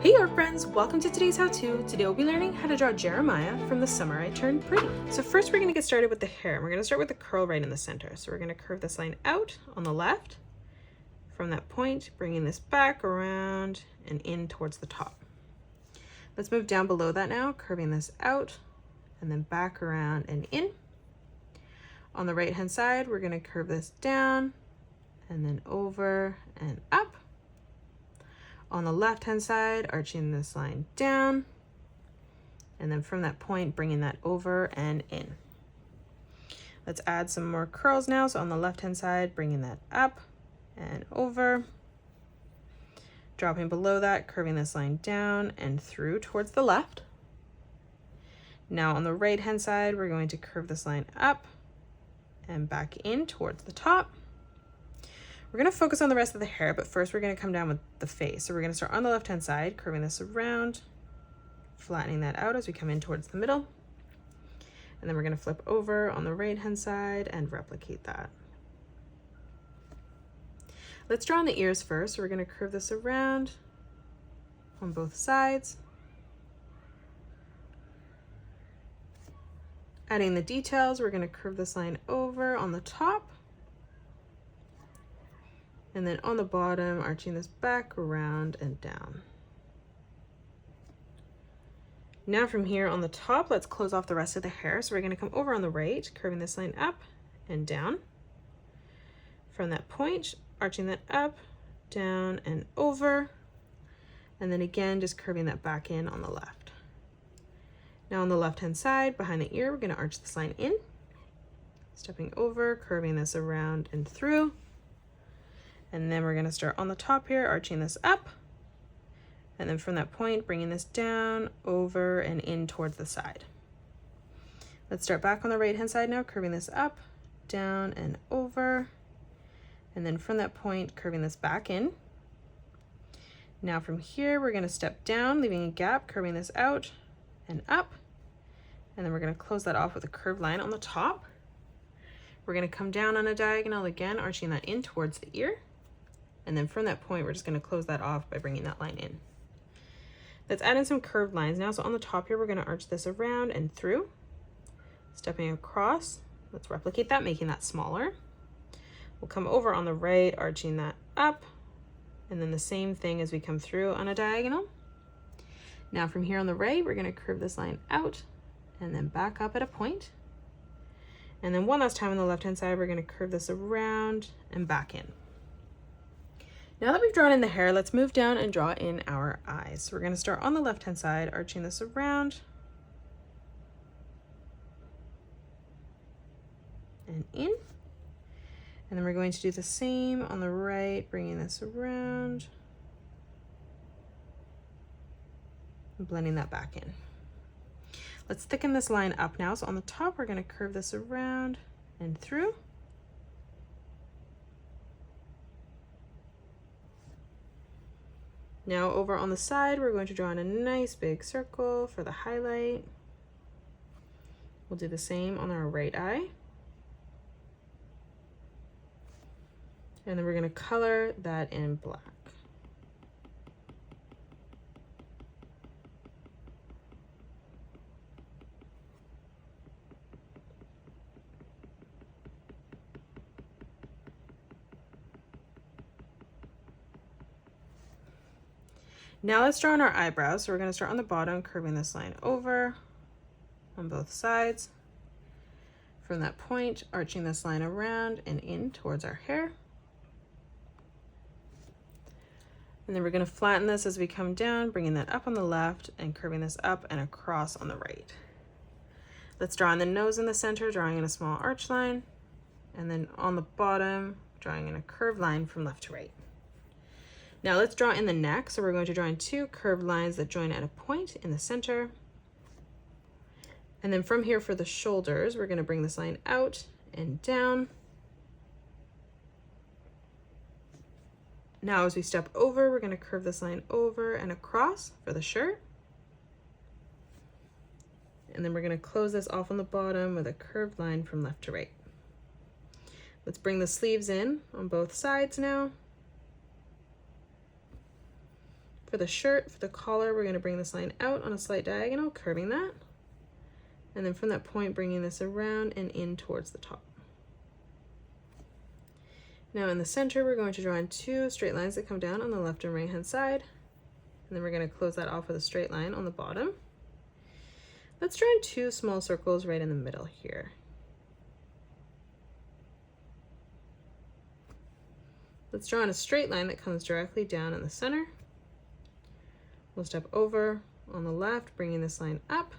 Hey art friends, welcome to today's how-to. Today we'll be learning how to draw Jeremiah from The Summer I Turned Pretty. So first we're going to get started with the hair. We're going to start with the curl right in the center. So we're going to curve this line out on the left. From that point, bringing this back around and in towards the top. Let's move down below that now, curving this out and then back around and in. On the right hand side, we're going to curve this down and then over and up. On the left hand side, arching this line down, and then from that point, bringing that over and in. Let's add some more curls now. So on the left hand side, bringing that up and over, dropping below that, curving this line down and through towards the left. Now on the right hand side, we're going to curve this line up and back in towards the top. We're going to focus on the rest of the hair, but first we're going to come down with the face. So we're going to start on the left hand side, curving this around, flattening that out as we come in towards the middle. And then we're going to flip over on the right hand side and replicate that. Let's draw on the ears first. So we're going to curve this around on both sides. Adding the details, we're going to curve this line over on the top. And then on the bottom, arching this back around and down. Now from here on the top, let's close off the rest of the hair. So we're going to come over on the right, curving this line up and down. From that point, arching that up, down and over. And then again, just curving that back in on the left. Now on the left-hand side, behind the ear, we're going to arch this line in, stepping over, curving this around and through. And then we're going to start on the top here, arching this up. And then from that point, bringing this down, over, and in towards the side. Let's start back on the right-hand side now, curving this up, down, and over. And then from that point, curving this back in. Now from here, we're going to step down, leaving a gap, curving this out and up. And then we're going to close that off with a curved line on the top. We're going to come down on a diagonal again, arching that in towards the ear. And then from that point, we're just going to close that off by bringing that line in. Let's add in some curved lines now. So on the top here, we're going to arch this around and through, stepping across. Let's replicate that, making that smaller. We'll come over on the right, arching that up, and then the same thing as we come through on a diagonal. Now from here on the right, we're going to curve this line out and then back up at a point. And then one last time on the left-hand side, we're going to curve this around and back in. Now that we've drawn in the hair, let's move down and draw in our eyes. So we're going to start on the left-hand side, arching this around and in. And then we're going to do the same on the right, bringing this around and blending that back in. Let's thicken this line up now. So on the top, we're going to curve this around and through. Now over on the side, we're going to draw in a nice big circle for the highlight. We'll do the same on our right eye. And then we're going to color that in black. Now let's draw on our eyebrows. So we're going to start on the bottom, curving this line over on both sides. From that point, arching this line around and in towards our hair. And then we're going to flatten this as we come down, bringing that up on the left and curving this up and across on the right. Let's draw in the nose in the center, drawing in a small arch line. And then on the bottom, drawing in a curved line from left to right. Now let's draw in the neck. So we're going to draw in two curved lines that join at a point in the center. And then from here for the shoulders, we're going to bring this line out and down. Now as we step over, we're going to curve this line over and across for the shirt. And then we're going to close this off on the bottom with a curved line from left to right. Let's bring the sleeves in on both sides now. For the shirt, for the collar, we're going to bring this line out on a slight diagonal, curving that. And then from that point, bringing this around and in towards the top. Now in the center, we're going to draw in 2 straight lines that come down on the left and right hand side. And then we're going to close that off with a straight line on the bottom. Let's draw in 2 small circles right in the middle here. Let's draw in a straight line that comes directly down in the center. We'll step over on the left, bringing this line up,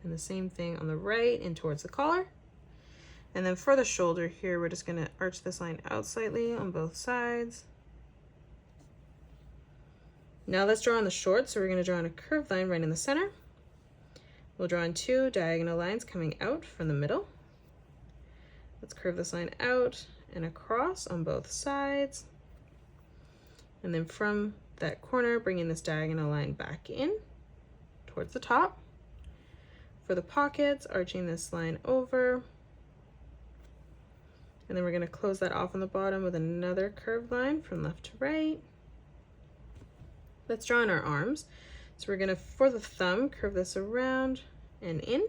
and the same thing on the right in towards the collar. And then for the shoulder here, we're just going to arch this line out slightly on both sides. Now let's draw on the short, so we're going to draw in a curved line right in the center. We'll draw in 2 diagonal lines coming out from the middle. Let's curve this line out and across on both sides. And then from that corner, bringing this diagonal line back in towards the top. For the pockets, arching this line over. And then we're going to close that off on the bottom with another curved line from left to right. Let's draw in our arms. So we're going to, for the thumb, curve this around and in.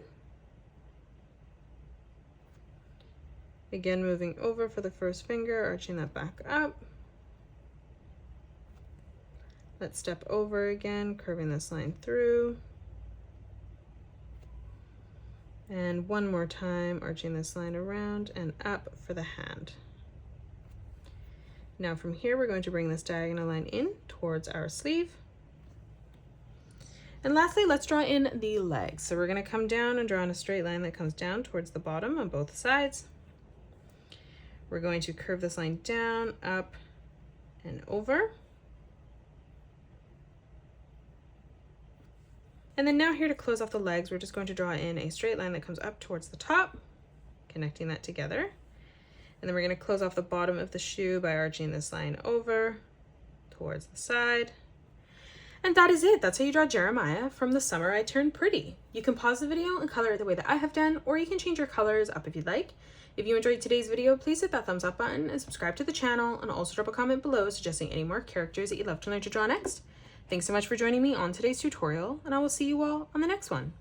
Again, moving over for the first finger, arching that back up. Let's step over again, curving this line through. And one more time, arching this line around and up for the hand. Now from here, we're going to bring this diagonal line in towards our sleeve. And lastly, let's draw in the legs. So we're going to come down and draw in a straight line that comes down towards the bottom on both sides. We're going to curve this line down, up, and over. And then now here to close off the legs, we're just going to draw in a straight line that comes up towards the top, connecting that together. And then we're going to close off the bottom of the shoe by arching this line over towards the side. And that is it. That's how you draw Jeremiah from The Summer I Turned Pretty. You can pause the video and color it the way that I have done, or you can change your colors up if you'd like. If you enjoyed today's video, please hit that thumbs up button and subscribe to the channel, and also drop a comment below suggesting any more characters that you'd love to learn to draw next. Thanks so much for joining me on today's tutorial, and I will see you all on the next one.